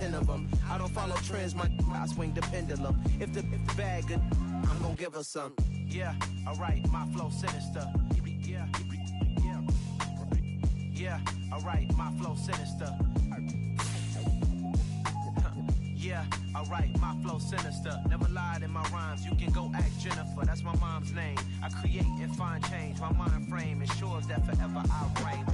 10 of them. I don't follow trends, I swing the pendulum. If the bag good, I'm gonna give her some. Yeah, alright, my flow sinister. Yeah, alright, my flow sinister. Yeah, alright, my flow sinister. Never lied in my rhymes, you can go ask Jennifer. That's my mom's name. I create and find change. My mind frame ensures that forever I'll reign.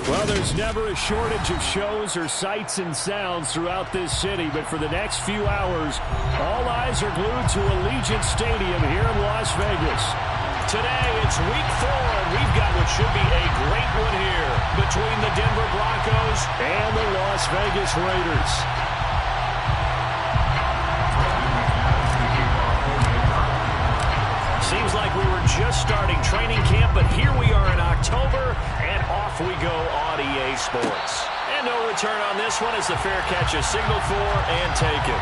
Well, there's never a shortage of shows or sights and sounds throughout this city, but for the next few hours, all eyes are glued to Allegiant Stadium here in Las Vegas. Today, it's week 4, and we've got what should be a great one here between the Denver Broncos and the Las Vegas Raiders. Seems like we were just starting training camp, but here we are in October, and off we go on EA Sports. And no return on this one as the fair catch is signaled for and taken.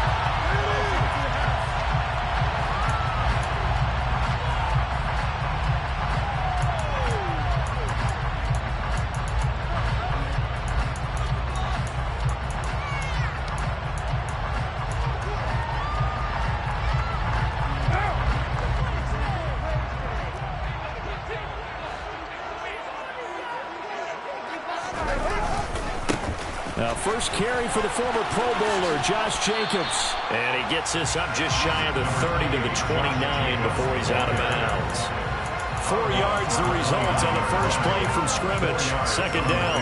First carry for the former Pro Bowler, Josh Jacobs. And he gets this up just shy of the 30 to the 29 before he's out of bounds. 4 yards the result on the first play from scrimmage. Second down.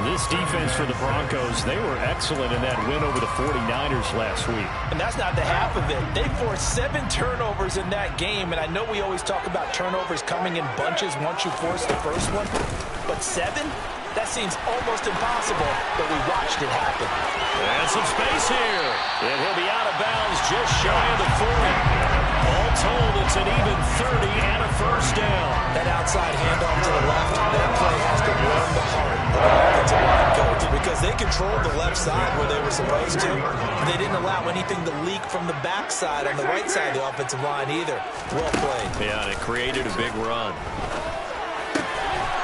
This defense for the Broncos, they were excellent in that win over the 49ers last week. And that's not the half of it. They forced 7 turnovers in that game, and I know we always talk about turnovers coming in bunches once you force the first one, but 7? That seems almost impossible, but we watched it happen. And some space here. And he'll be out of bounds just shy of the 40. All told, it's an even 30 and a first down. That outside handoff to the left, that play has to warm the heart of the offensive line coach because they controlled the left side where they were supposed to. They didn't allow anything to leak from the backside on the right side of the offensive line either. Well played. Yeah, and it created a big run.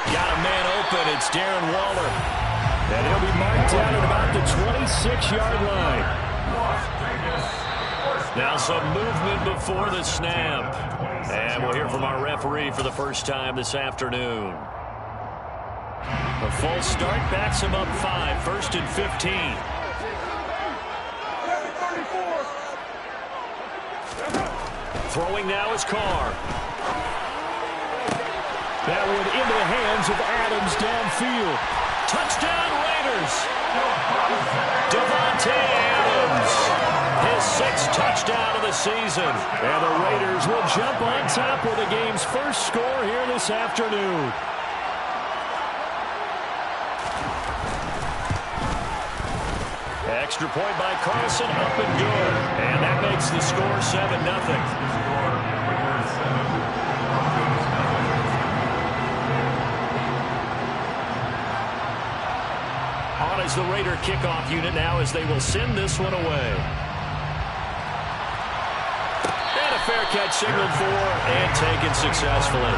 Got a man open. It's Darren Waller. And he'll be marked down at about the 26-yard line. Now some movement before the snap. And we'll hear from our referee for the first time this afternoon. A false start backs him up 5. First and 15. Throwing now is Carr. That one into the hands of Adams downfield. Touchdown Raiders. Davante Adams. His 6th touchdown of the season. And the Raiders will jump on top with the game's first score here this afternoon. Extra point by Carlson, up and good. And that makes the score 7-0. As the Raider kickoff unit now as they will send this one away. And a fair catch signaled for and taken successfully.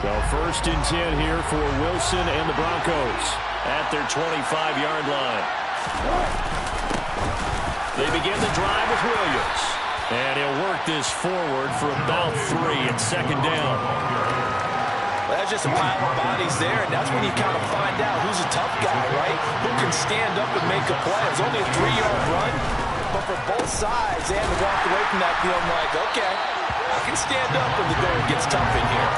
Well, 1st and 10 here for Wilson and the Broncos at their 25-yard line. They begin the drive with Williams. And he'll work this forward for about 3 and 2nd down. Well, that's just a pile of bodies there, and that's when you kind of find out who's a tough guy, right? Who can stand up and make a play. It was only a 3-yard run, but for both sides, they had to walk away from that feeling like, okay, I can stand up when the going gets tough in here.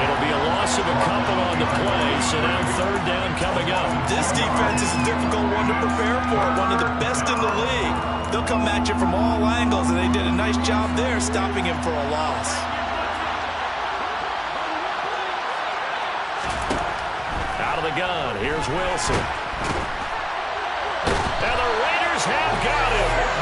It'll be a loss of a couple on the play, so now 3rd down coming up. This defense is a difficult one to prepare for, one of the best in the league. They'll come at you from all angles, and they did a nice stopping him for a loss. Out of the gun, here's Wilson. And the Raiders have got him.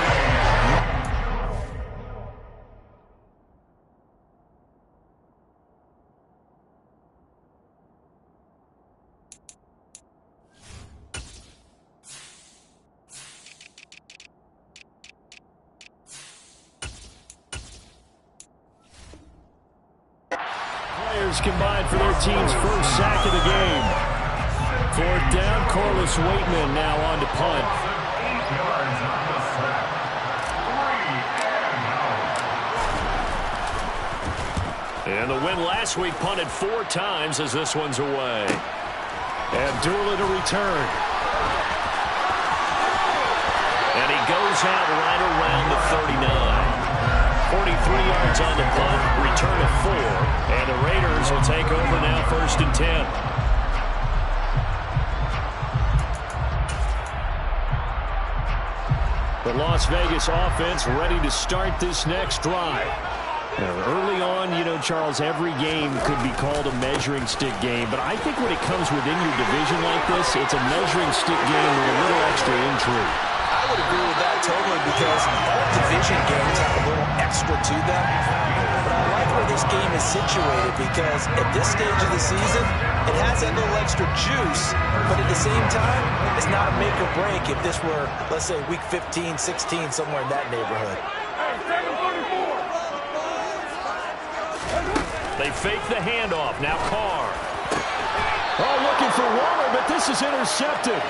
Combined for their team's first sack of the game. Fourth down, Corliss Waitman now on to punt. And the win last week punted 4 times as this one's away. Abdullah to return. And he goes out right around the 39. 43 yards on the punt, return of 4. And the Raiders will take over now, 1st and 10. The Las Vegas offense ready to start this next drive. Early on, Charles, every game could be called a measuring stick game, but I think when it comes within your division like this, it's a measuring stick game with a little extra intrigue. I would agree with that totally because all division games have a little extra to them. But I like where this game is situated because at this stage of the season, it has that little extra juice, but at the same time, it's not a make or break if this were, let's say, week 15, 16, somewhere in that neighborhood. They fake the handoff. Now Carr. Oh, looking for Waller, but this is intercepted.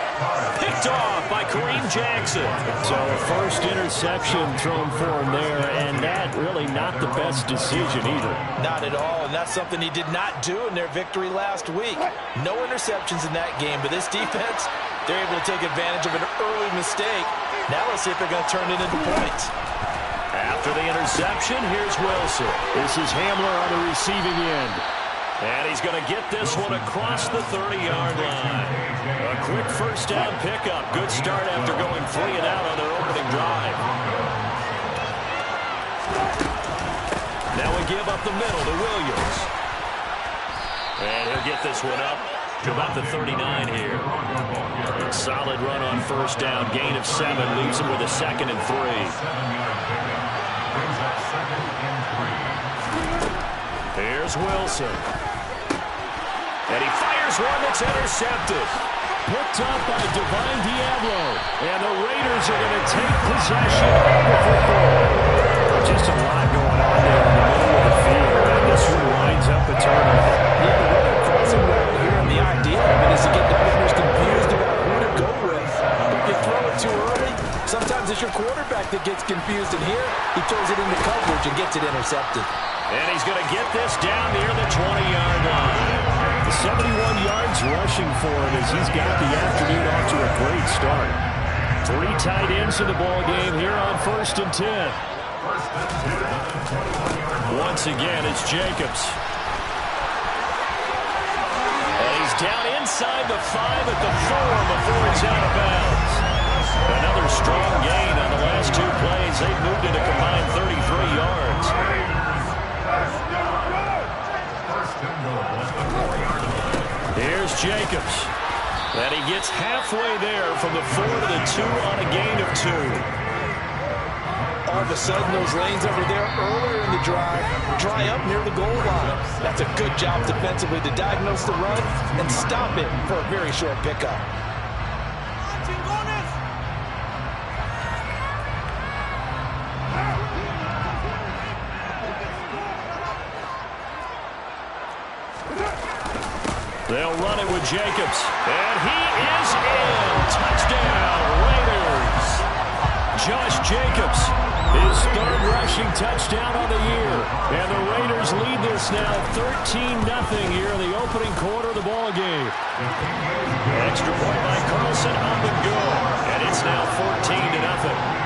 Picked off by Kareem Jackson. So first interception thrown for him there, and that really not the best decision either. Not at all, and that's something he did not do in their victory last week. No interceptions in that game, but this defense, they're able to take advantage of an early mistake. Now let's see if they're going to turn it into points. After the interception, here's Wilson. This is Hamler on the receiving end. And he's going to get this one across the 30-yard line. A quick first down pickup. Good start after going 3 and out on their opening drive. Now we give up the middle to Williams. And he'll get this one up to about the 39 here. Solid run on first down. Gain of 7 leaves him with a 2nd and 3. Here's Wilson. And he fires one that's intercepted. Picked up by Divine Diablo. And the Raiders are going to take possession of the football. Just a lot going on there in the middle of the field. And this one winds up a turnover. Yeah, the crossing route here, and the idea of it is to get defenders confused about who to go with. If you throw it too early, sometimes it's your quarterback that gets confused. And here, he throws it into coverage and gets it intercepted. And he's going to get this down near the 20-yard line. 71 yards rushing for him as he's got the afternoon off to a great start. 3 tight ends in the ball game here on 1st and 10. Once again, it's Jacobs. And he's down inside the 5 at the 4 before it's out of bounds. Another strong gain on the last 2 plays. They've moved it a combined 33 yards. Here's Jacobs. And he gets halfway there from the 4 to the 2 on a gain of 2. All of a sudden, those lanes over there earlier in the drive dry up near the goal line. That's a good job defensively to diagnose the run and stop it for a very short pickup. They'll run it with Jacobs. And he is in. Touchdown, Raiders. Josh Jacobs, his 3rd rushing touchdown on the year. And the Raiders lead this now 13-0 here in the opening quarter of the ball game. Extra point by Carlson, up and good. And it's now 14-0.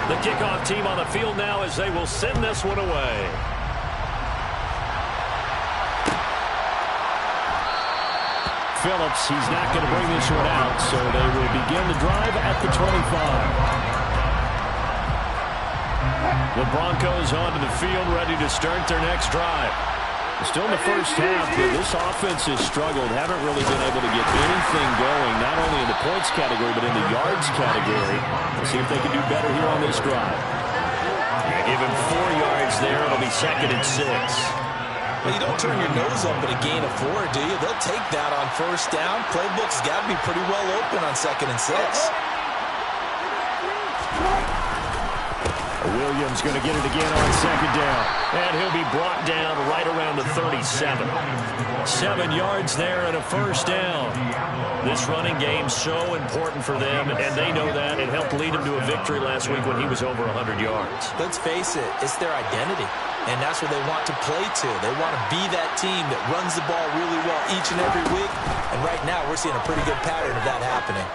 The kickoff team on the field now as they will send this one away. Phillips. He's not going to bring this one out, so they will begin the drive at the 25. The Broncos onto the field, ready to start their next drive. Still in the first half, but this offense has struggled. Haven't really been able to get anything going, not only in the points category, but in the yards category. Let's see if they can do better here on this drive. Give him 4 yards there. It'll be 2nd and 6. Well, you don't turn your nose up at a gain of 4, do you? They'll take that on first down. Playbook's got to be pretty well open on 2nd and 6. Williams going to get it again on 2nd down. And he'll be brought down right around the 37. 7 yards there and a first down. This running game so important for them, and they know that. It helped lead them to a victory last week when he was over 100 yards. Let's face it, it's their identity, and that's what they want to play to. They want to be that team that runs the ball really well each and every week, and right now we're seeing a pretty good pattern of that happening.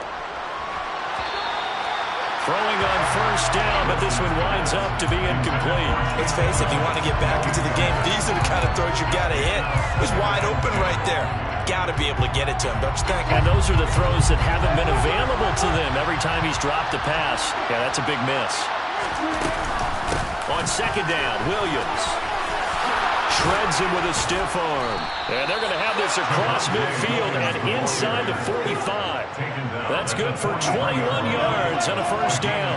Throwing on first down, but this one winds up to be incomplete. Let's face it, if you want to get back into the game, these are the kind of throws you got to hit. It's wide open right there. Got to be able to get it to him, don't you think? And those are the throws that haven't been available to them every time he's dropped a pass. Yeah, that's a big miss. On 2nd down, Williams shreds him with a stiff arm. And they're going to have this across midfield and inside the 45. That's good for 21 yards and a first down.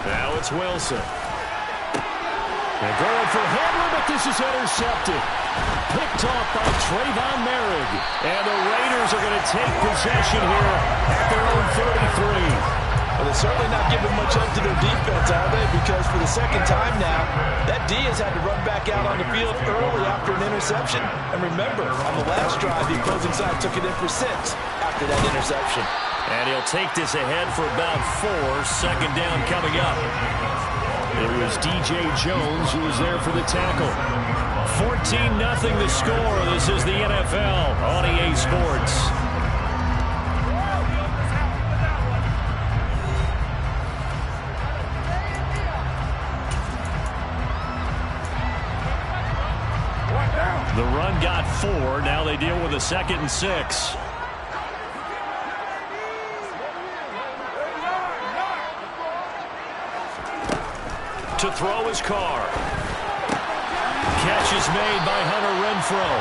Now it's Wilson. They're going for Hamler, but this is intercepted. Picked off by Trayvon Merrick. And the Raiders are going to take possession here at their own 33. Well, they're certainly not giving much up to their defense, are they? Because for the 2nd time now, that D has had to run back out on the field early after an interception. And remember, on the last drive, the opposing side took it in for 6 after that interception. And he'll take this ahead for about 4. 2nd down coming up. It was DJ Jones who was there for the tackle. 14-0 the score. This is the NFL on EA Sports. The run got 4. Now they deal with a 2nd and 6. To throw his car. Catch is made by Hunter Renfrow.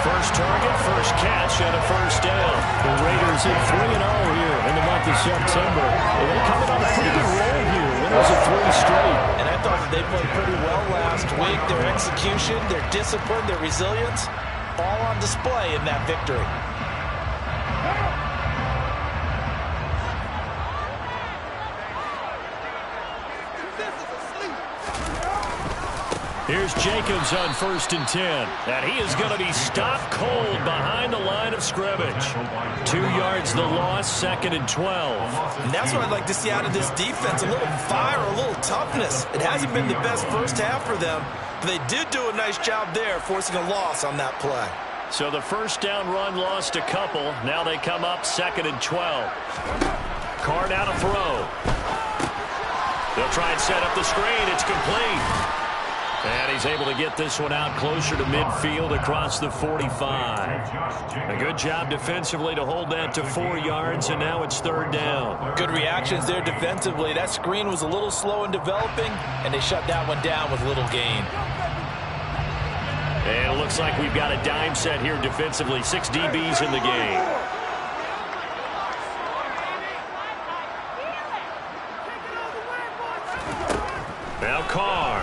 First target, first catch, and a first down. The Raiders hit 3-0 here in the month of September. They're coming on a pretty good roll here. Winners of 3 straight. And I thought that they played pretty well last week. Their execution, their discipline, their resilience, all on display in that victory. Here's Jacobs on 1st and 10. And he is going to be stopped cold behind the line of scrimmage. 2 yards the loss, 2nd and 12. And that's what I'd like to see out of this defense. A little fire, a little toughness. It hasn't been the best first half for them, but they did do a nice job there, forcing a loss on that play. So the first down run lost a couple. Now they come up 2nd and 12. Carr now to throw. They'll try and set up the screen. It's complete. And he's able to get this one out closer to midfield across the 45. A good job defensively to hold that to 4 yards, and now it's 3rd down. Good reactions there defensively. That screen was a little slow in developing, and they shut that one down with little gain. And it looks like we've got a dime set here defensively. 6 DBs in the game. Now Carr.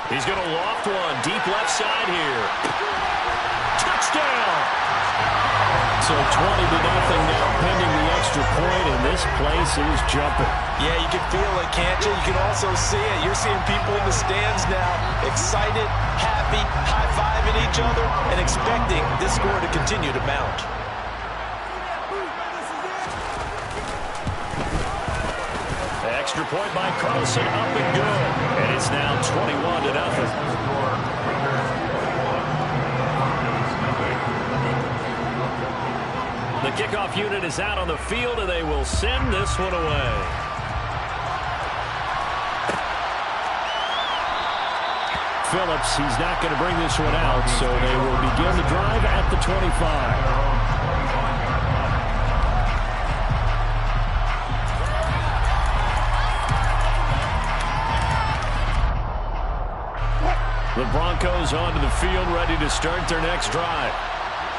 He's going to loft one. Deep left side here. Touchdown! So 20-0 now pending the extra point, and this place is jumping. Yeah, you can feel it, can't you? You can also see it. You're seeing people in the stands now, excited, happy, high-fiving each other, and expecting this score to continue to mount. Extra point by Carlson, up and good. And it's now 21-0. The kickoff unit is out on the field, and they will send this one away. Phillips, he's not going to bring this one out, so they will begin the drive at the 25. The Broncos onto the field, ready to start their next drive.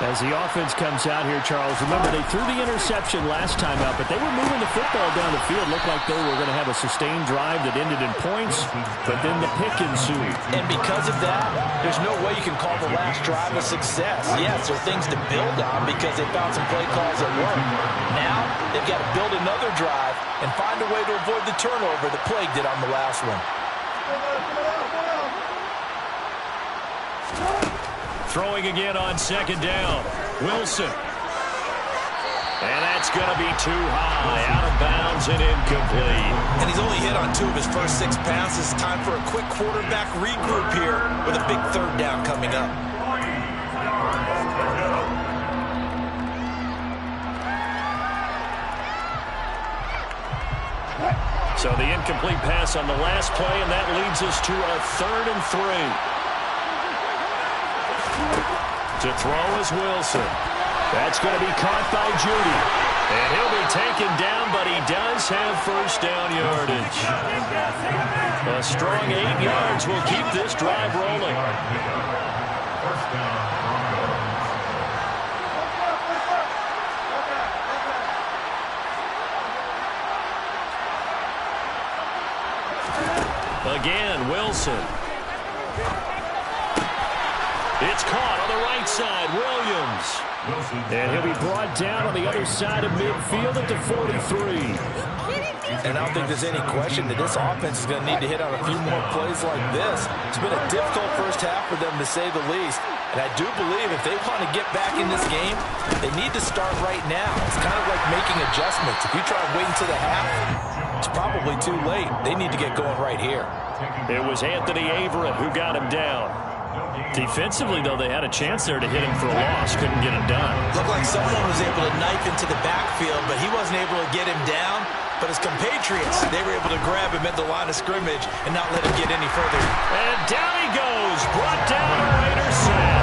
As the offense comes out here, Charles, remember they threw the interception last time out, but they were moving the football down the field. Looked like they were going to have a sustained drive that ended in points, but then the pick ensued. And because of that, there's no way you can call the last drive a success. Yes, there are things to build on because they found some play calls that work. Now, they've got to build another drive and find a way to avoid the turnover that plagued it on the last one. Throwing again on second down. Wilson. And that's going to be too high. Out of bounds and incomplete. And he's only hit on 2 of his first 6 passes. Time for a quick quarterback regroup here with a big third down coming up. So the incomplete pass on the last play, and that leads us to a 3rd and 3. To throw is Wilson. That's going to be caught by Judy. And he'll be taken down, but he does have first down yardage. A strong 8 yards will keep this drive rolling. Again, Wilson. It's caught on the right side, Williams. And he'll be brought down on the other side of midfield at the 43. And I don't think there's any question that this offense is going to need to hit on a few more plays like this. It's been a difficult first half for them, to say the least. And I do believe if they want to get back in this game, they need to start right now. It's kind of like making adjustments. If you try waiting to the half, it's probably too late. They need to get going right here. It was Anthony Averett who got him down. Defensively, though, they had a chance there to hit him for a loss. Couldn't get it done. Looked like someone was able to knife into the backfield, but he wasn't able to get him down. But his compatriots, they were able to grab him at the line of scrimmage and not let him get any further. And down he goes. Brought down a Raiders sack.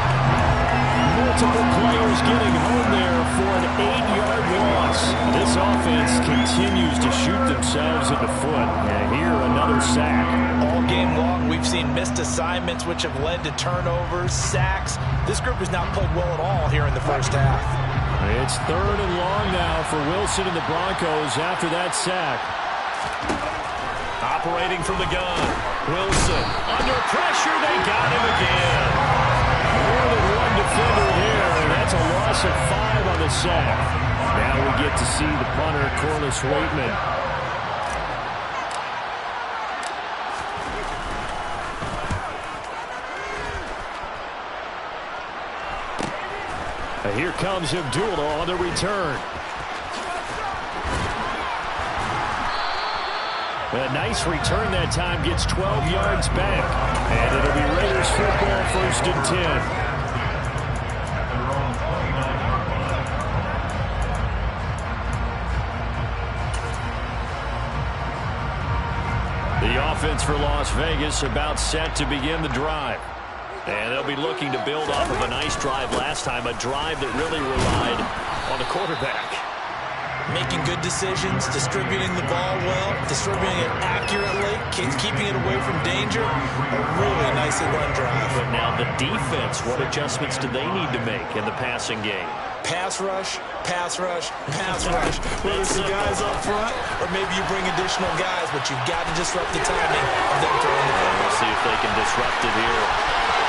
Multiple players getting home there for an 8-yard loss. This offense continues to shoot themselves in the foot. And here, another sack. All game long, we've seen missed assignments, which have led to turnovers, sacks. This group has not played well at all here in the first half. It's 3rd and long now for Wilson and the Broncos after that sack. Operating from the gun. Wilson. Under pressure, they got him again. More than one defender here, and that's a loss of 5 on the sack. Now we get to see the punter, Corliss Waitman. Here comes Abdullah on the return. A nice return that time, gets 12 yards back. And it'll be Raiders football, 1st and 10. The offense for Las Vegas about set to begin the drive. And they'll be looking to build off of a nice drive last time, a drive that really relied on the quarterback. Making good decisions, distributing the ball well, distributing it accurately, keeping it away from danger. A really nicely run drive. But now the defense, what adjustments do they need to make in the passing game? Pass rush, pass rush, pass rush. Whether it's the guys up front or maybe you bring additional guys, but you've got to disrupt the timing of them throwing the ball. We'll see if they can disrupt it here.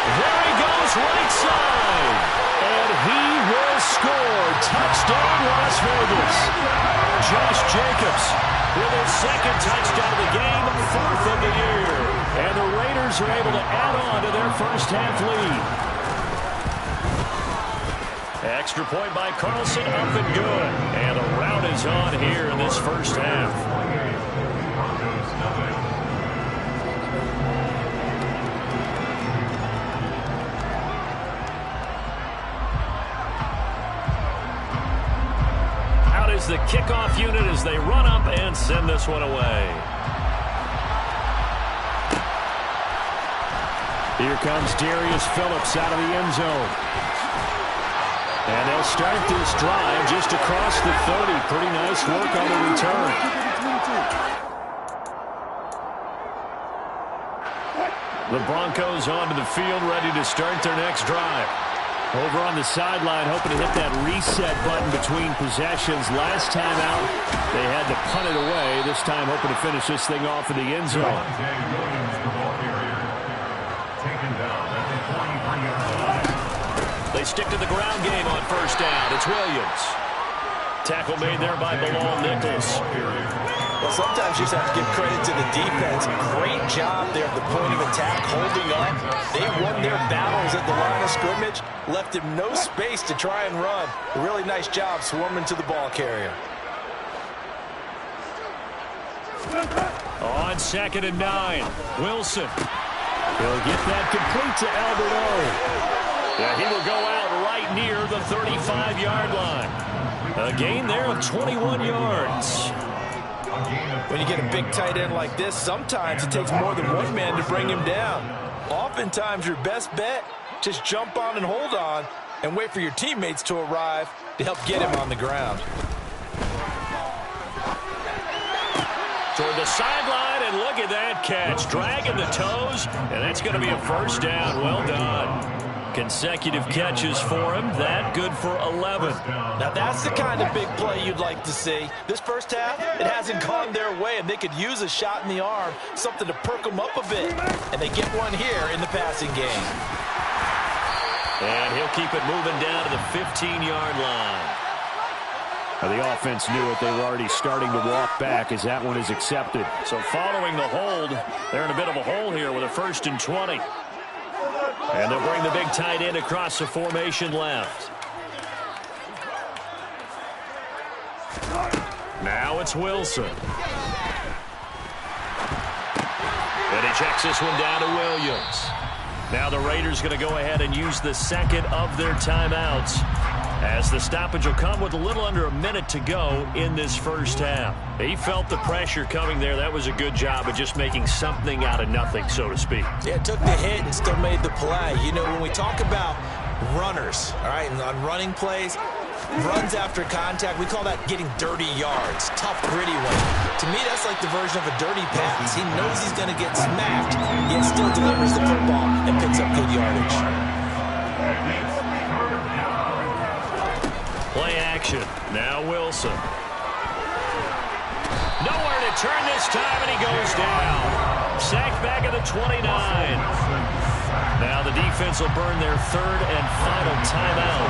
There he goes, right side. And he will score. Touchdown, Las Vegas. Josh Jacobs with his 2nd touchdown of the game, 4th of the year. And the Raiders are able to add on to their first half lead. Extra point by Carlson, up and good. And the rout is on here in this first half. kickoff unit as they run up and send this one away. Here comes Darius Phillips out of the end zone. And they'll start this drive just across the 30. Pretty nice work on the return. The Broncos onto the field, ready to start their next drive. Over on the sideline, hoping to hit that reset button between possessions. Last time out, they had to punt it away. This time, hoping to finish this thing off in the end zone. They stick to the ground game on first down. It's Williams. Tackle made there by Bilal Nichols. Well, sometimes you just have to give credit to the defense. Great job there at the point of attack, holding up. They won their battles at the line of scrimmage, left him no space to try and run. A really nice job swarming to the ball carrier. On 2nd and 9, Wilson. He'll get that complete to Albert O. Yeah, he will go out right near the 35-yard line. A gain there of 21 yards. When you get a big tight end like this, sometimes it takes more than one man to bring him down. Oftentimes, your best bet, just jump on and hold on and wait for your teammates to arrive to help get him on the ground. Toward the sideline, and look at that catch. Dragging the toes, and that's going to be a first down. Well done. Consecutive catches for him. That good for 11. Now that's the kind of big play you'd like to see. This first half, it hasn't gone their way, and they could use a shot in the arm, something to perk them up a bit. And they get one here in the passing game. And he'll keep it moving down to the 15-yard line. Now the offense knew it. They were already starting to walk back as that one is accepted. So following the hold, they're in a bit of a hole here with a 1st and 20. And they'll bring the big tight end across the formation left. Now it's Wilson. And he checks this one down to Williams. Now the Raiders going to go ahead and use the second of their timeouts, as the stoppage will come with a little under a minute to go in this first half. He felt the pressure coming there. That was a good job of just making something out of nothing, so to speak. Yeah, took the hit and still made the play. You know, when we talk about runners, all right, and on running plays, runs after contact, we call that getting dirty yards, tough, gritty one. To me, that's like the version of a dirty pass. He knows he's going to get smacked, yet still delivers the football and picks up good yardage. Play action. Now Wilson. Nowhere to turn this time, and he goes down. Sacked back at the 29. Now the defense will burn their 3rd and final timeout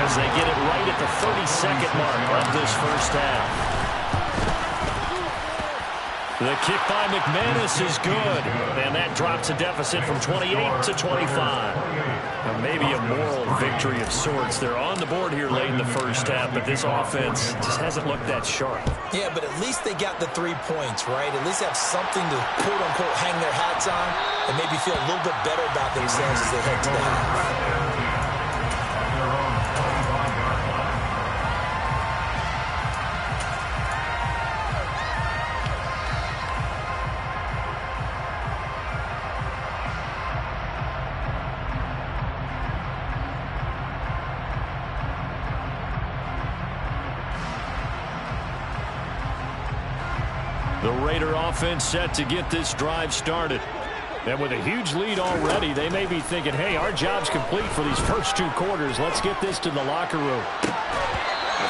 as they get it right at the 32nd mark of this first half. The kick by McManus is good, and that drops a deficit from 28 to 25. Now maybe a moral victory of sorts. They're on the board here late in the first half, but this offense just hasn't looked that sharp. Yeah, but at least they got the 3 points, right? At least have something to, quote-unquote, hang their hats on and maybe feel a little bit better about themselves as they head to the half. The Raider offense set to get this drive started. And with a huge lead already, they may be thinking, hey, our job's complete for these first 2 quarters. Let's get this to the locker room.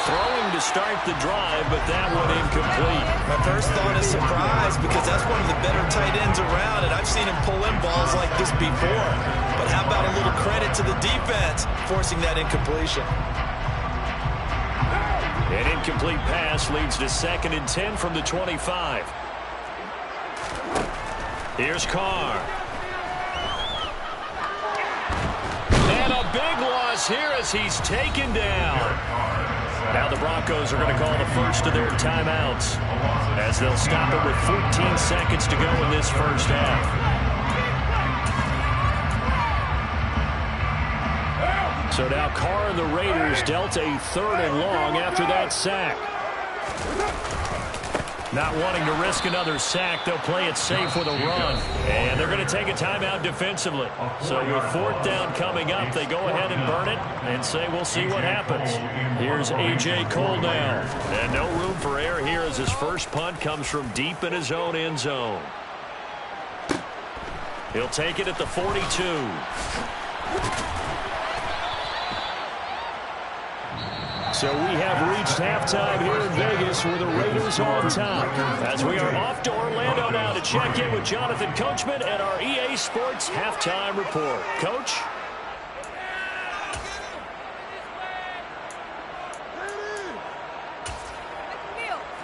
Throwing to start the drive, but that one incomplete. My first thought is surprise, because that's one of the better tight ends around, and I've seen him pull in balls like this before. But how about a little credit to the defense forcing that incompletion? An incomplete pass leads to 2nd and 10 from the 25. Here's Carr. And a big loss here as he's taken down. Now the Broncos are going to call the first of their timeouts, as they'll stop it with 14 seconds to go in this first half. So now Carr and the Raiders dealt a 3rd and long after that sack. Not wanting to risk another sack, they'll play it safe with a run. And they're going to take a timeout defensively. So with 4th down coming up, they go ahead and burn it and say we'll see what happens. Here's A.J. Cole now. And no room for error here as his first punt comes from deep in his own end zone. He'll take it at the 42. So we have reached halftime here in Vegas where the Raiders are on top. As we are off to Orlando now to check in with Jonathan Coachman and our EA Sports Halftime Report. Coach?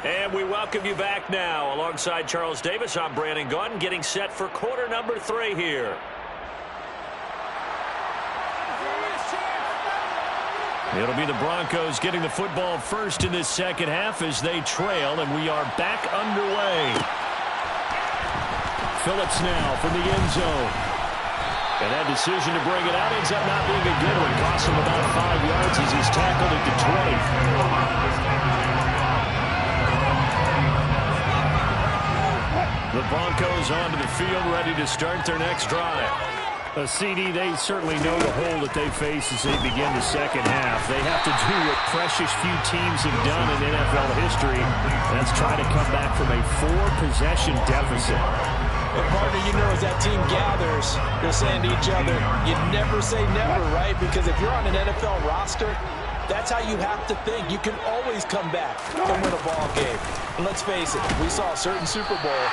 And we welcome you back now. Alongside Charles Davis, I'm Brandon Gaudin, getting set for quarter number 3 here. It'll be the Broncos getting the football first in this second half as they trail, and we are back underway. Phillips now from the end zone. And that decision to bring it out ends up not being a good one. Costs him about 5 yards as he's tackled at the 20. The Broncos onto the field, ready to start their next drive. A CD, they certainly know the hole that they face as they begin the second half. They have to do what precious few teams have done in NFL history. That's try to come back from a 4-possession deficit. And partner, you know, as that team gathers, they're saying to each other, you never say never, right? Because if you're on an NFL roster, that's how you have to think. You can always come back and win a ball game. And let's face it, we saw a certain Super Bowl,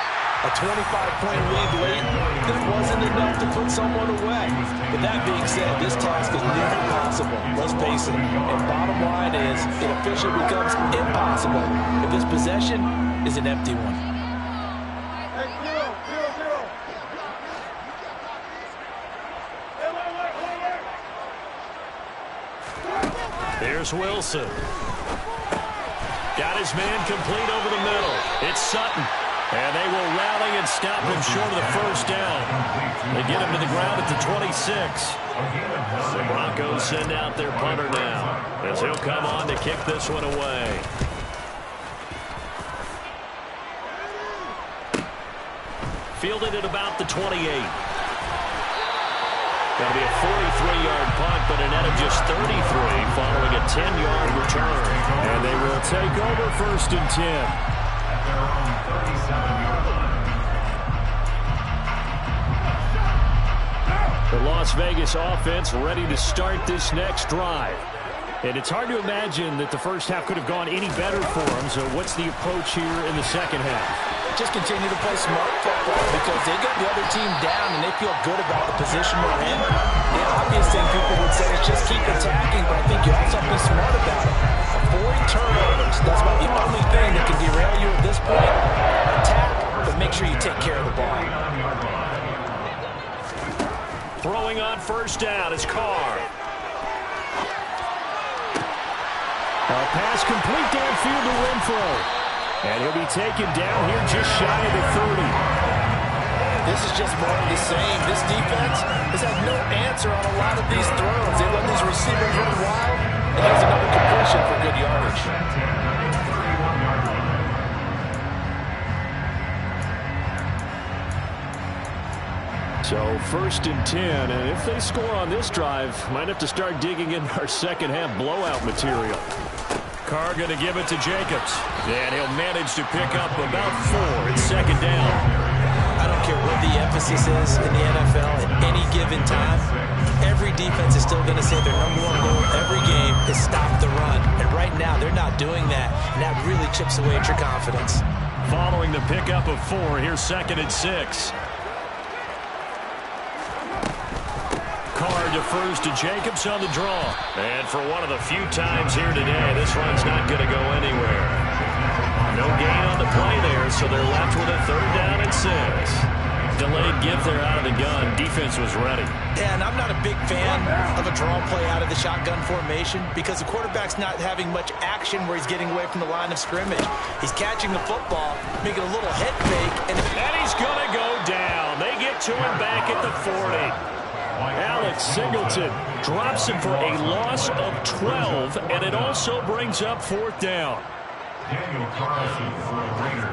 a 25-point lead late, that wasn't enough to put someone away. But that being said, this task is nearly impossible. Let's face it. And bottom line is, it officially becomes impossible if this possession is an empty one. Here's Wilson. Got his man complete over the middle. It's Sutton. And they will rally and stop him short of the first down. They get him to the ground at the 26. The Broncos send out their punter now as he'll come on to kick this one away. Fielded at about the 28. Going to be a 43-yard punt, but a net of just 33 following a 10-yard return. And they will take over 1st and 10. The Las Vegas offense ready to start this next drive. And it's hard to imagine that the first half could have gone any better for them. So what's the approach here in the second half? Just continue to play smart football because they got the other team down and they feel good about the position they're in. The obvious thing people would say is just keep attacking, but I think you also have to be smart about it. Avoid turnovers. That's about the only thing that can derail you at this point. Attack, but make sure you take care of the ball. Throwing on 1st down is Carr. A pass complete downfield to Renfro. And he'll be taken down here just shy of the 30. This is just more of the same. This defense has had no answer on a lot of these throws. They let these receivers run wild, and there's another completion for good yardage. So 1st and 10, and if they score on this drive, might have to start digging in our second half blowout material. Carr going to give it to Jacobs. And he'll manage to pick up about 4 at 2nd down. I don't care what the emphasis is in the NFL at any given time. Every defense is still going to say their #1 goal every game is stop the run. And right now, they're not doing that. And that really chips away at your confidence. Following the pickup of 4, here's 2nd and 6. Carr defers to Jacobs on the draw. And for one of the few times here today, this run's not going to go anywhere. No gain on the play there, so they're left with a 3rd down and 6. Delayed give there out of the gun. Defense was ready. Yeah, and I'm not a big fan of a draw play out of the shotgun formation because the quarterback's not having much action where he's getting away from the line of scrimmage. He's catching the football, making a little head fake. And he's going to go down. They get to him back at the 40. Alex Singleton drops him for a loss of 12, and it also brings up 4th down. Daniel Carlson for the Raiders.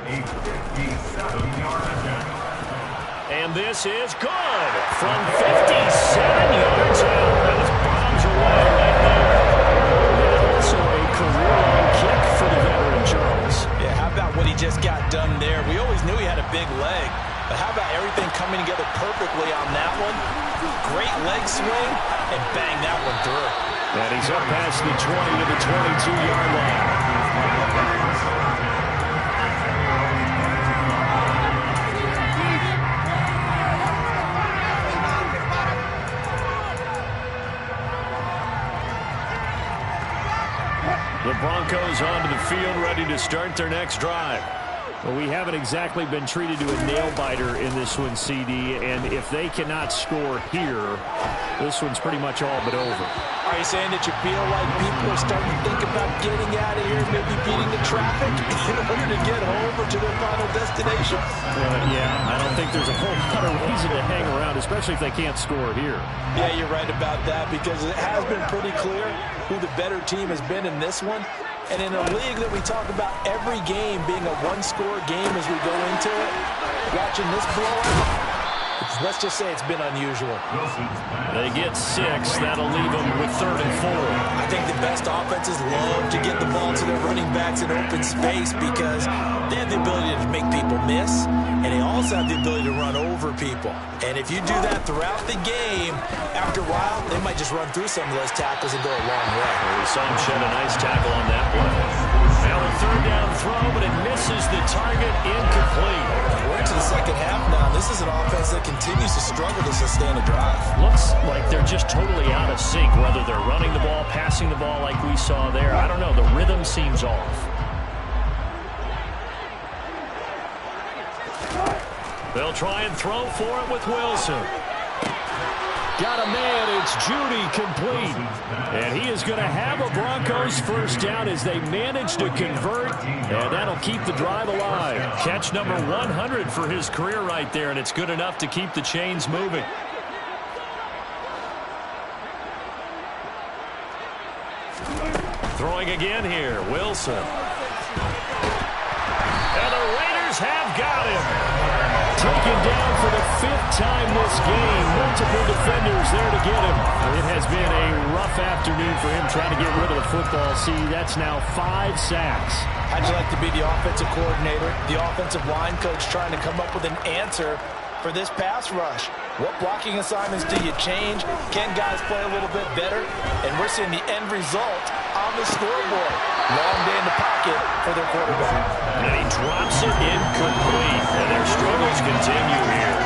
A 57-yard attempt. And this is good from 57 yards out. That was bombs away right there. And also a career-long kick for the veteran, Charles. Yeah, how about what he just got done there? We always knew he had a big leg, but how about everything coming together perfectly on that one? Great leg swing, and bang that one through. And he's up past the 20 to the 22-yard line. The Broncos onto the field, ready to start their next drive. Well, we haven't exactly been treated to a nail-biter in this one, CD, and if they cannot score here, this one's pretty much all but over. Are you saying that you feel like people are starting to think about getting out of here, maybe beating the traffic in order to get home or to their final destination? Yeah, I don't think there's a whole lot of reason to hang around, especially if they can't score here. Yeah, you're right about that, because it has been pretty clear who the better team has been in this one. And in a league that we talk about every game being a one-score game as we go into it, watching this blowout, let's just say it's been unusual. They get 6. That'll leave them with 3rd and 4. I think the best offenses love to get the ball to their running backs in open space because they have the ability to make people miss, and they also have the ability to run over people. And if you do that throughout the game, after a while, they might just run through some of those tackles and go a long way. Well, we saw him shed a nice tackle on that play. Now a 3rd down throw, but it misses the target, incomplete. We're into the second half now. This is an offense that continues to struggle to sustain a drive. Looks like they're just totally out of sync, whether they're running the ball, passing the ball like we saw there. I don't know. The rhythm seems off. They'll try and throw for it with Wilson. Got a man, it's Judy, complete. And he is going to have a Broncos first down as they manage to convert, and that'll keep the drive alive. Catch number 100 for his career right there, and it's good enough to keep the chains moving. Throwing again here, Wilson. And the Raiders have got him. Taken down for the 5th time this game. Multiple defenders there to get him. It has been a rough afternoon for him trying to get rid of the football. See, that's now 5 sacks. How'd you like to be the offensive coordinator, the offensive line coach trying to come up with an answer for this pass rush? What blocking assignments do you change? Can guys play a little bit better? And we're seeing the end result on the scoreboard. Long day in the pocket for their quarterback. And he drops it incomplete. And their struggles continue here.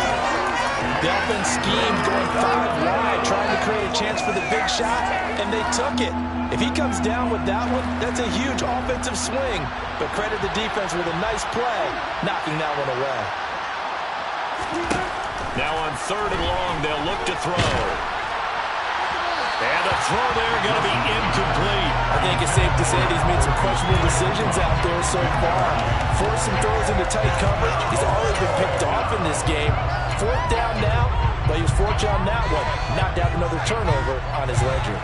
The offense schemed going 5 wide, trying to create a chance for the big shot, and they took it. If he comes down with that one, that's a huge offensive swing. But credit the defense with a nice play, knocking that one away. Now on 3rd and long, they'll look to throw. And a throw there going to be incomplete. I think it's safe to say that he's made some questionable decisions out there so far. Forced some throws into tight coverage. He's already been picked off in this game. 4th down now, but he was fortunate on that one. Not to have another turnover on his ledger.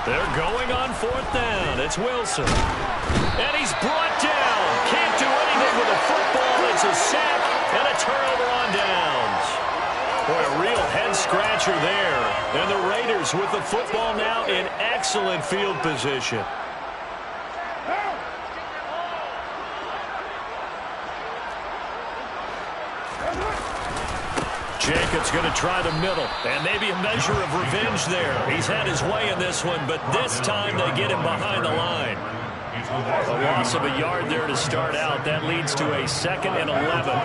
They're going on 4th down. It's Wilson. And he's brought down. Can't do anything with a football. It's a sack and a turnover on downs. Boy, a real head-scratcher there. And the Raiders with the football now in excellent field position. Jacobs going to try the middle, and maybe a measure of revenge there. He's had his way in this one, but this time they get him behind the line. A loss of a yard there to start out. That leads to a 2nd and 11.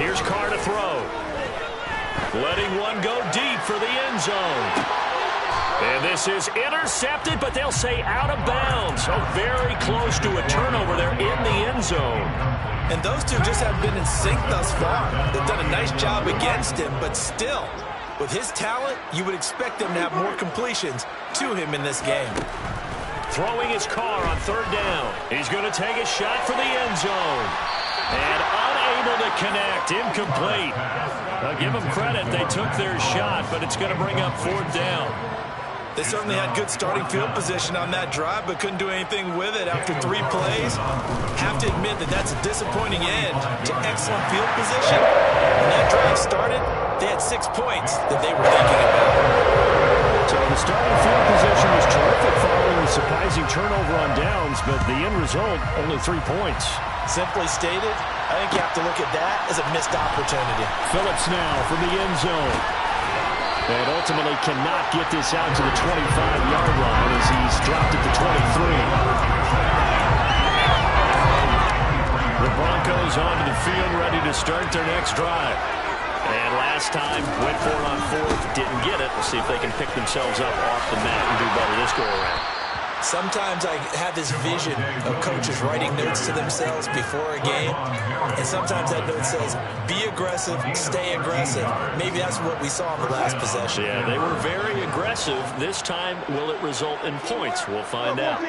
Here's Carr to throw. Letting one go deep for the end zone. And this is intercepted, but they'll say out of bounds. So very close to a turnover there in the end zone. And those two just haven't been in sync thus far. They've done a nice job against him, but still, with his talent, you would expect them to have more completions to him in this game. Throwing his Carr on 3rd down. He's going to take a shot for the end zone. And unable to connect. Incomplete. Now give them credit. They took their shot, but it's going to bring up 4th down. They certainly had good starting field position on that drive, but couldn't do anything with it after 3 plays. Have to admit that that's a disappointing end to excellent field position. When that drive started, they had 6 points that they were thinking about. So the starting field position was terrific following the surprising turnover on downs, but the end result, only 3 points. Simply stated, I think you have to look at that as a missed opportunity. Phillips now from the end zone. And ultimately cannot get this out to the 25-yard line as he's dropped at the 23. The Broncos onto the field ready to start their next drive. And last time, went for it on 4th, didn't get it. We'll see if they can pick themselves up off the mat and do better this go-around. Sometimes I have this vision of coaches writing notes to themselves before a game, and sometimes that note says, be aggressive, stay aggressive. Maybe that's what we saw in the last possession. Yeah, they were very aggressive. This time, will it result in points? We'll find out.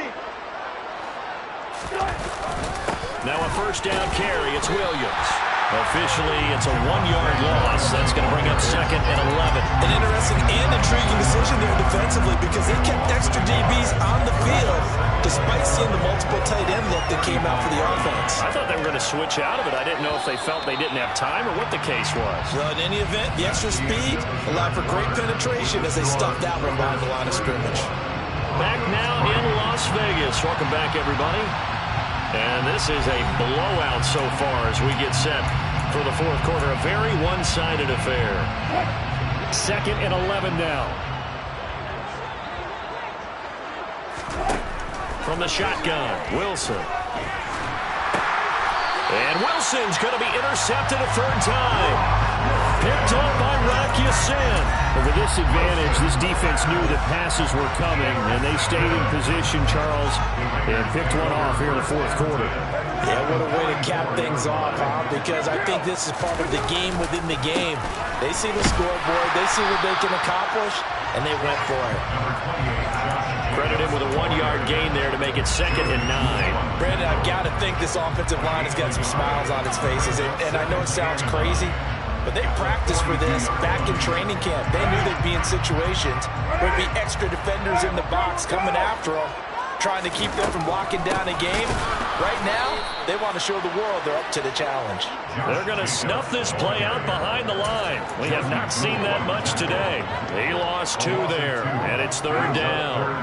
Now a 1st down carry. It's Williams. Officially, it's a 1-yard loss. That's going to bring up 2nd and 11. An interesting and intriguing decision there defensively because they kept extra DBs on the field despite seeing the multiple tight end look that came out for the offense. I thought they were going to switch out of it. I didn't know if they felt they didn't have time or what the case was. Well, in any event, the extra speed allowed for great penetration as they stuffed that one behind the line of scrimmage. Back now in Las Vegas. Welcome back, everybody. And this is a blowout so far as we get set for the 4th quarter. A very one-sided affair. 2nd and 11 now. From the shotgun, Wilson. And Wilson's going to be intercepted a 3rd time. Picked off by Rock Ya-Sin. With this advantage, this defense knew that passes were coming, and they stayed in position, Charles, and picked one off here in the 4th quarter. Yeah, what a way to cap things off, huh? Because I think this is part of the game within the game. They see the scoreboard, they see what they can accomplish, and they went for it. Credit him with a 1-yard gain there to make it 2nd and 9. Brandon, I've got to think this offensive line has got some smiles on its faces, and I know it sounds crazy, but they practiced for this back in training camp. They knew they'd be in situations where there'd be extra defenders in the box coming after them, trying to keep them from locking down a game. Right now, they want to show the world they're up to the challenge. They're going to snuff this play out behind the line. We have not seen that much today. He lost 2 there, and it's 3rd down.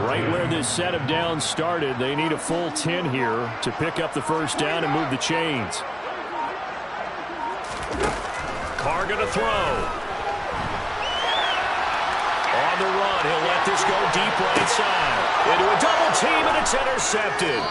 Right where this set of downs started, they need a full 10 here to pick up the 1st down and move the chains. Carr going to throw. On the run, he'll let this go deep right side. Into a double team, and it's intercepted.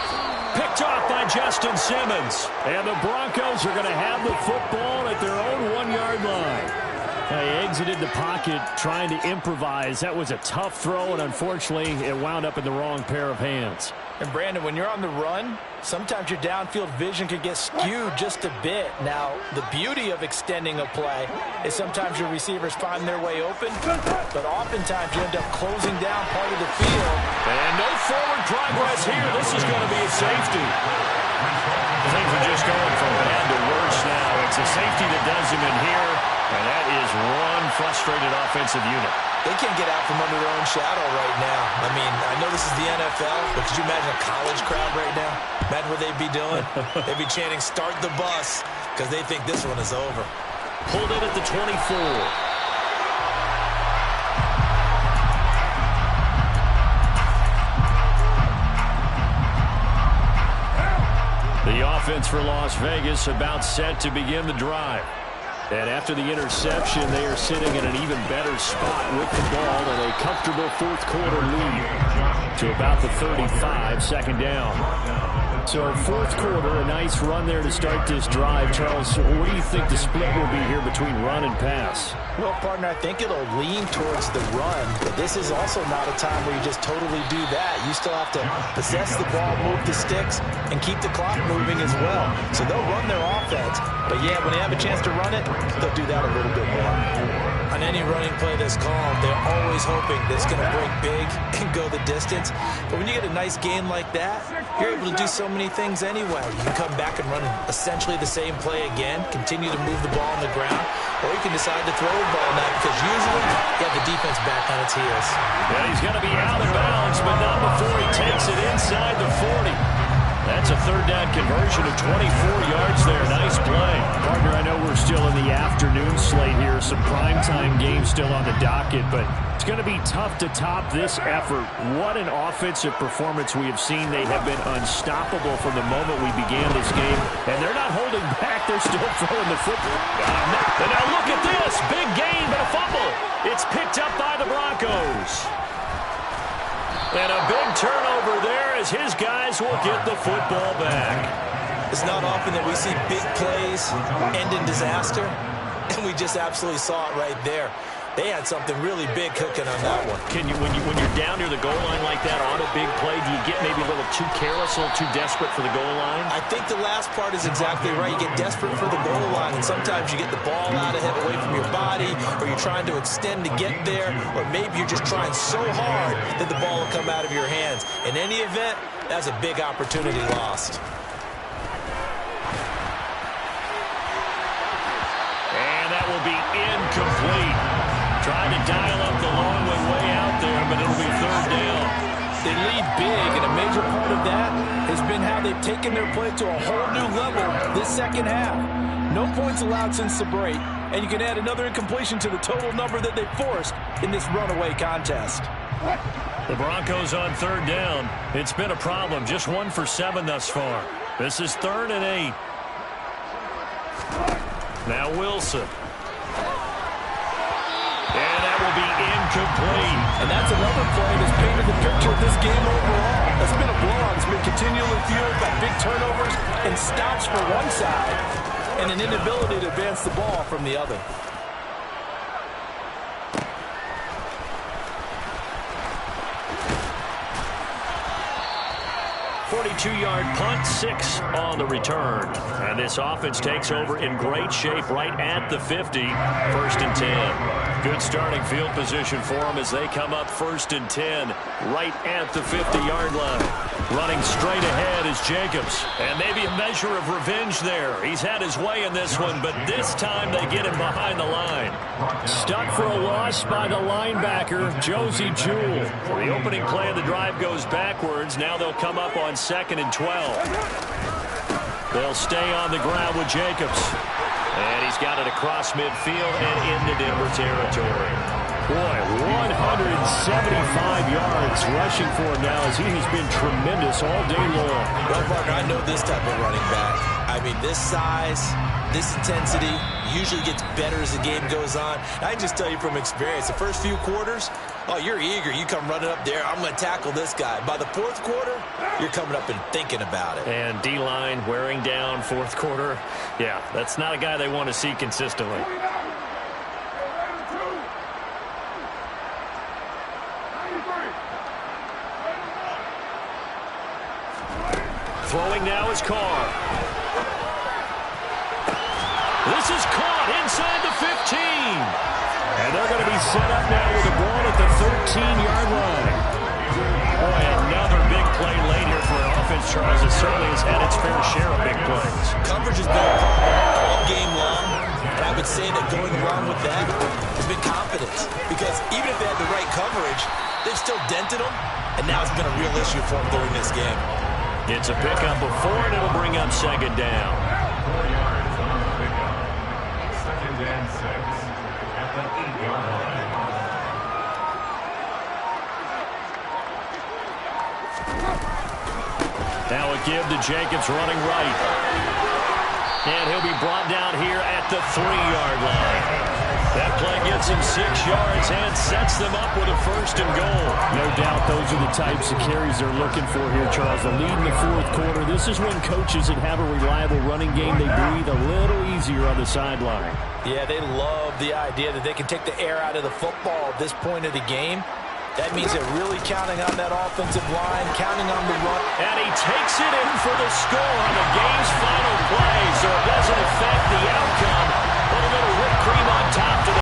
Picked off by Justin Simmons. And the Broncos are going to have the football at their own 1-yard line. They exited the pocket trying to improvise. That was a tough throw, and unfortunately, it wound up in the wrong pair of hands. And Brandon, when you're on the run, sometimes your downfield vision can get skewed just a bit. Now, the beauty of extending a play is sometimes your receivers find their way open, but oftentimes you end up closing down part of the field. And no forward progress here. This is going to be a safety. Things are just going from bad to worse now. It's a safety that does him in here, and that is one frustrated offensive unit. They can't get out from under their own shadow right now. I mean, I know this is the NFL, but could you imagine a college crowd right now? Imagine what they'd be doing. They'd be chanting, "Start the bus," because they think this one is over. Pulled in at the 24. The offense for Las Vegas about set to begin the drive. And after the interception, they are sitting in an even better spot with the ball and a comfortable 4th quarter lead to about the 35, 2nd down. So 4th quarter, a nice run there to start this drive. Charles, what do you think the split will be here between run and pass? Well, partner, I think it'll lean towards the run, but this is also not a time where you just totally do that. You still have to possess the ball, move the sticks, and keep the clock moving as well. So they'll run their offense, but yeah, when they have a chance to run it, they'll do that a little bit more. On any running play that's called, they're always hoping that it's going to break big and go the distance. But when you get a nice gain like that, you're able to do so many things anyway. You can come back and run essentially the same play again, continue to move the ball on the ground, or you can decide to throw the ball now because usually you have the defense back on its heels. Yeah, he's going to be out of bounds, but not before he takes it inside the 40. That's a third down conversion of 24 yards there. Nice play. Partner, I know we're still in the afternoon slate here. Some primetime games still on the docket, but it's going to be tough to top this effort. What an offensive performance we have seen. They have been unstoppable from the moment we began this game, and they're not holding back. They're still throwing the football. And now look at this. Big gain, but a fumble. It's picked up by the Broncos. And a big turnover there as his guys will get the football back. It's not often that we see big plays end in disaster, and we just absolutely saw it right there. They had something really big cooking on that one. Can you, when you're down near the goal line like that on a big play, do you get maybe a little too careless, a little too desperate for the goal line? I think the last part is exactly right. You get desperate for the goal line, and sometimes you get the ball out ahead away from your body, or you're trying to extend to get there, or maybe you're just trying so hard that the ball will come out of your hands. In any event, that's a big opportunity lost. And that will be incomplete. Trying to dial up the long way out there, but it'll be third down. They lead big, and a major part of that has been how they've taken their play to a whole new level this second half. No points allowed since the break, and you can add another incompletion to the total number that they forced in this runaway contest. The Broncos on third down. It's been a problem. Just 1 for 7 thus far. This is 3rd and 8. Now Wilson. And that will be incomplete. And that's another play that's painted the picture of this game overall. That's been a blowout. It's been continually fueled by big turnovers and stops for one side and an inability to advance the ball from the other. 42-yard punt, 6 on the return. And this offense takes over in great shape right at the 50. 1st and 10. Good starting field position for them as they come up 1st and 10 right at the 50-yard line. Running straight ahead is Jacobs. And maybe a measure of revenge there. He's had his way in this one, but this time they get him behind the line. Stuck for a loss by the linebacker, Josey Jewell. The opening play of the drive goes backwards. Now they'll come up on 2nd and 12. They'll stay on the ground with Jacobs. And he's got it across midfield and into Denver territory. Boy, 175 yards rushing for him now as he has been tremendous all day long. Well, partner, I know this type of running back. I mean, this size, this intensity usually gets better as the game goes on. I can just tell you from experience, the first few quarters, oh, you're eager. You come running up there, I'm going to tackle this guy. By the 4th quarter, you're coming up and thinking about it. And D-line wearing down 4th quarter. Yeah, that's not a guy they want to see consistently. Throwing now is Carr. This is caught inside the 15. And they're going to be set up now with the ball at the 13-yard line. Boy, another big play late here for an offense, Charles. It certainly has had its fair share of big plays. Coverage has been a problem all game long. And I would say that going along with that has been confidence. Because even if they had the right coverage, they've still dented them. And now it's been a real issue for them during this game. It's a pickup of 4, and it'll bring up 2nd down. 4 yards on the pickup. 2nd and 6 at the 8-yard line. Now a give to Jacobs running right. And he'll be brought down here at the 3-yard line. That play gets him 6 yards and sets them up with a 1st and goal. No doubt those are the types of carries they're looking for here, Charles. The lead in the 4th quarter. This is when coaches that have a reliable running game, they breathe a little easier on the sideline. Yeah, they love the idea that they can take the air out of the football at this point of the game. That means they're really counting on that offensive line, counting on the run. And he takes it in for the score on the game's final play, so it doesn't affect the outcome